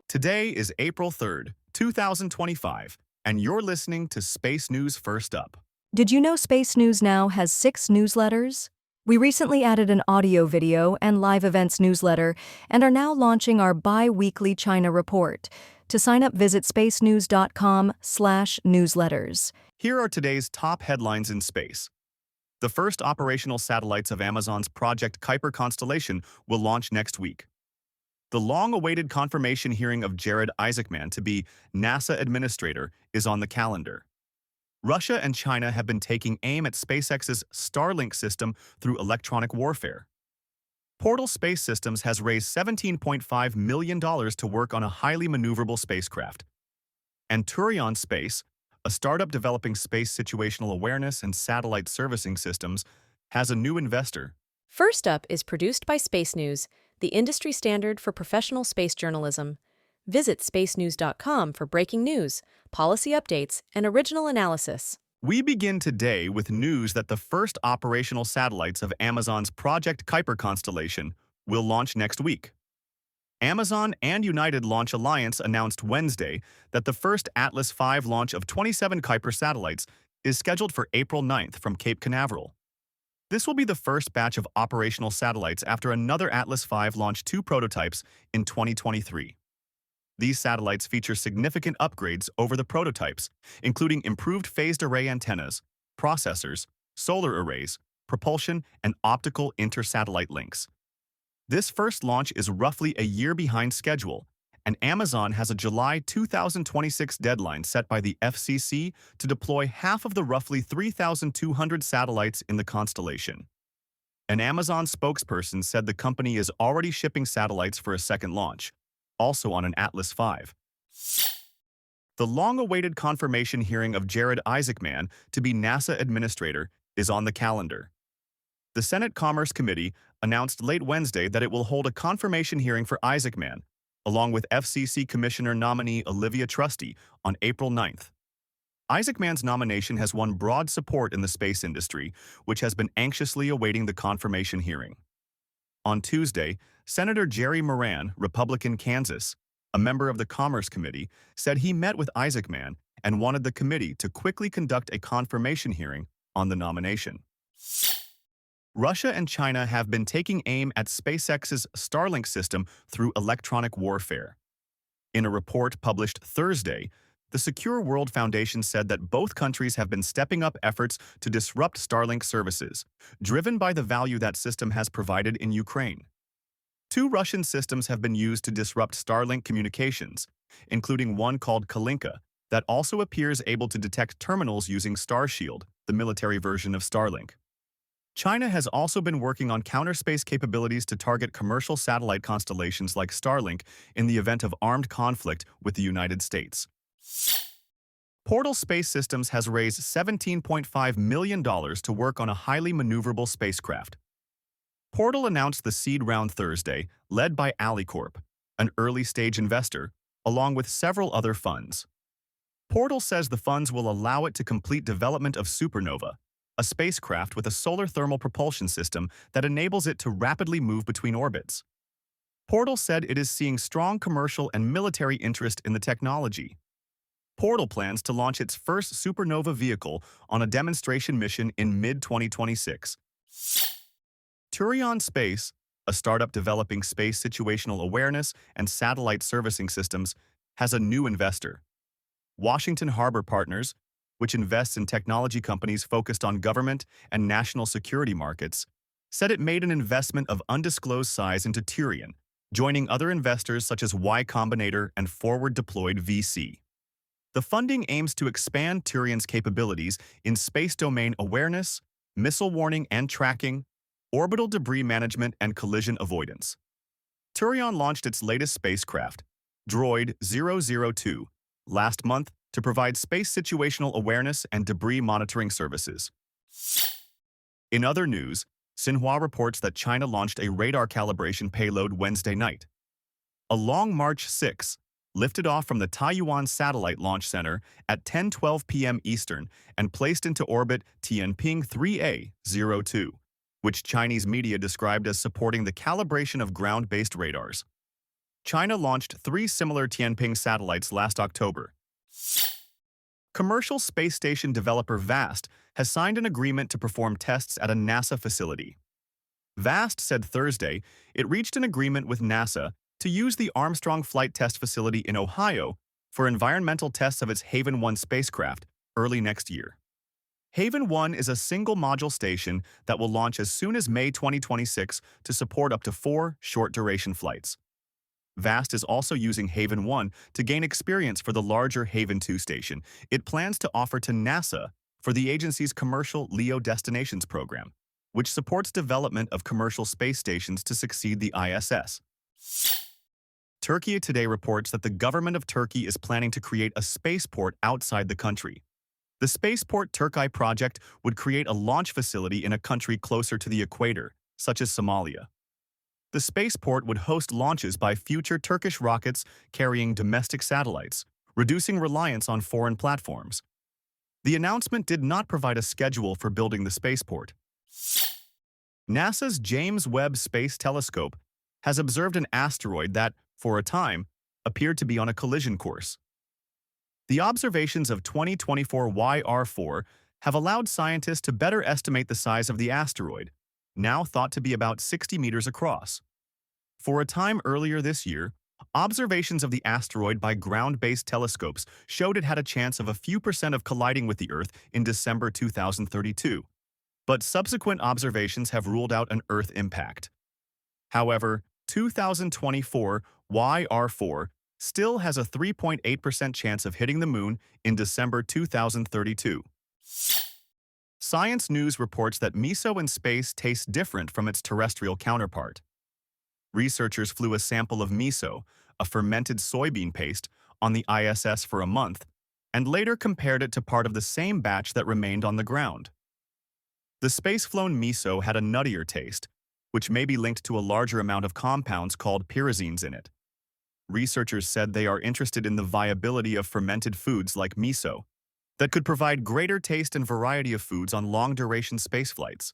Today is April 3rd, 2025, and you're listening to Space News First Up. Did you know Space News now has 6 newsletters? We recently added an audio, video, and live events newsletter and are now launching our bi-weekly China report. To sign up, visit spacenews.com/newsletters. Here are today's top headlines in space. The first operational satellites of Amazon's Project Kuiper constellation will launch next week. The long-awaited confirmation hearing of Jared Isaacman to be NASA administrator is on the calendar. Russia and China have been taking aim at SpaceX's Starlink system through electronic warfare. Portal Space Systems has raised $17.5 million to work on a highly maneuverable spacecraft. And Turion Space, a startup developing space situational awareness and satellite servicing systems, has a new investor. First Up is produced by Space News, the industry standard for professional space journalism. Visit spacenews.com for breaking news, policy updates, and original analysis. We begin today with news that the first operational satellites of Amazon's Project Kuiper constellation will launch next week. Amazon and United Launch Alliance announced Wednesday that the first Atlas V launch of 27 Kuiper satellites is scheduled for April 9th from Cape Canaveral. This will be the first batch of operational satellites after another Atlas V launched 2 prototypes in 2023. These satellites feature significant upgrades over the prototypes, including improved phased array antennas, processors, solar arrays, propulsion, and optical inter-satellite links. This first launch is roughly a year behind schedule, and Amazon has a July 2026 deadline set by the FCC to deploy half of the roughly 3,200 satellites in the constellation. An Amazon spokesperson said the company is already shipping satellites for a second launch, also on an Atlas V. The long-awaited confirmation hearing of Jared Isaacman to be NASA administrator is on the calendar. The Senate Commerce Committee announced late Wednesday that it will hold a confirmation hearing for Isaacman, along with FCC Commissioner nominee Olivia Trusty, on April 9th. Isaacman's nomination has won broad support in the space industry, which has been anxiously awaiting the confirmation hearing. On Tuesday, Senator Jerry Moran, Republican Kansas, a member of the Commerce Committee, said he met with Isaacman and wanted the committee to quickly conduct a confirmation hearing on the nomination. Russia and China have been taking aim at SpaceX's Starlink system through electronic warfare. In a report published Thursday, the Secure World Foundation said that both countries have been stepping up efforts to disrupt Starlink services, driven by the value that system has provided in Ukraine. 2 Russian systems have been used to disrupt Starlink communications, including one called Kalinka, that also appears able to detect terminals using Starshield, the military version of Starlink. China has also been working on counter-space capabilities to target commercial satellite constellations like Starlink in the event of armed conflict with the United States. Portal Space Systems has raised $17.5 million to work on a highly maneuverable spacecraft. Portal announced the seed round Thursday, led by Alicorp, an early-stage investor, along with several other funds. Portal says the funds will allow it to complete development of Supernova, a spacecraft with a solar thermal propulsion system that enables it to rapidly move between orbits. Portal said it is seeing strong commercial and military interest in the technology. Portal plans to launch its first Supernova vehicle on a demonstration mission in mid-2026. Turion Space, a startup developing space situational awareness and satellite servicing systems, has a new investor. Washington Harbor Partners, which invests in technology companies focused on government and national security markets, said it made an investment of undisclosed size into Turion, joining other investors such as Y Combinator and Forward Deployed VC. The funding aims to expand Turion's capabilities in space domain awareness, missile warning and tracking, orbital debris management, and collision avoidance. Turion launched its latest spacecraft, Droid 002, last month to provide space situational awareness and debris monitoring services. In other news, Xinhua reports that China launched a radar calibration payload Wednesday night. A Long March 6 lifted off from the Taiyuan Satellite Launch Center at 10:12 p.m. Eastern and placed into orbit Tianping 3A-02, which Chinese media described as supporting the calibration of ground-based radars. China launched 3 similar Tianping satellites last October. Commercial space station developer VAST has signed an agreement to perform tests at a NASA facility. VAST said Thursday it reached an agreement with NASA to use the Armstrong Flight Test Facility in Ohio for environmental tests of its Haven 1 spacecraft early next year. Haven 1 is a single-module station that will launch as soon as May 2026 to support up to 4 short-duration flights. VAST is also using Haven 1 to gain experience for the larger Haven 2 station it plans to offer to NASA for the agency's commercial LEO Destinations program, which supports development of commercial space stations to succeed the ISS. Turkey Today reports that the government of Turkey is planning to create a spaceport outside the country. The Spaceport Turkey project would create a launch facility in a country closer to the equator, such as Somalia. The spaceport would host launches by future Turkish rockets carrying domestic satellites, reducing reliance on foreign platforms. The announcement did not provide a schedule for building the spaceport. NASA's James Webb Space Telescope has observed an asteroid that, for a time, appeared to be on a collision course. The observations of 2024 YR4 have allowed scientists to better estimate the size of the asteroid, now thought to be about 60 meters across. For a time earlier this year, observations of the asteroid by ground-based telescopes showed it had a chance of a few percent of colliding with the Earth in December 2032, but subsequent observations have ruled out an Earth impact. However, 2024 YR4 still has a 3.8% chance of hitting the Moon in December 2032. Science News reports that miso in space tastes different from its terrestrial counterpart. Researchers flew a sample of miso, a fermented soybean paste, on the ISS for a month, and later compared it to part of the same batch that remained on the ground. The space-flown miso had a nuttier taste, which may be linked to a larger amount of compounds called pyrazines in it. Researchers said they are interested in the viability of fermented foods like miso that could provide greater taste and variety of foods on long-duration spaceflights.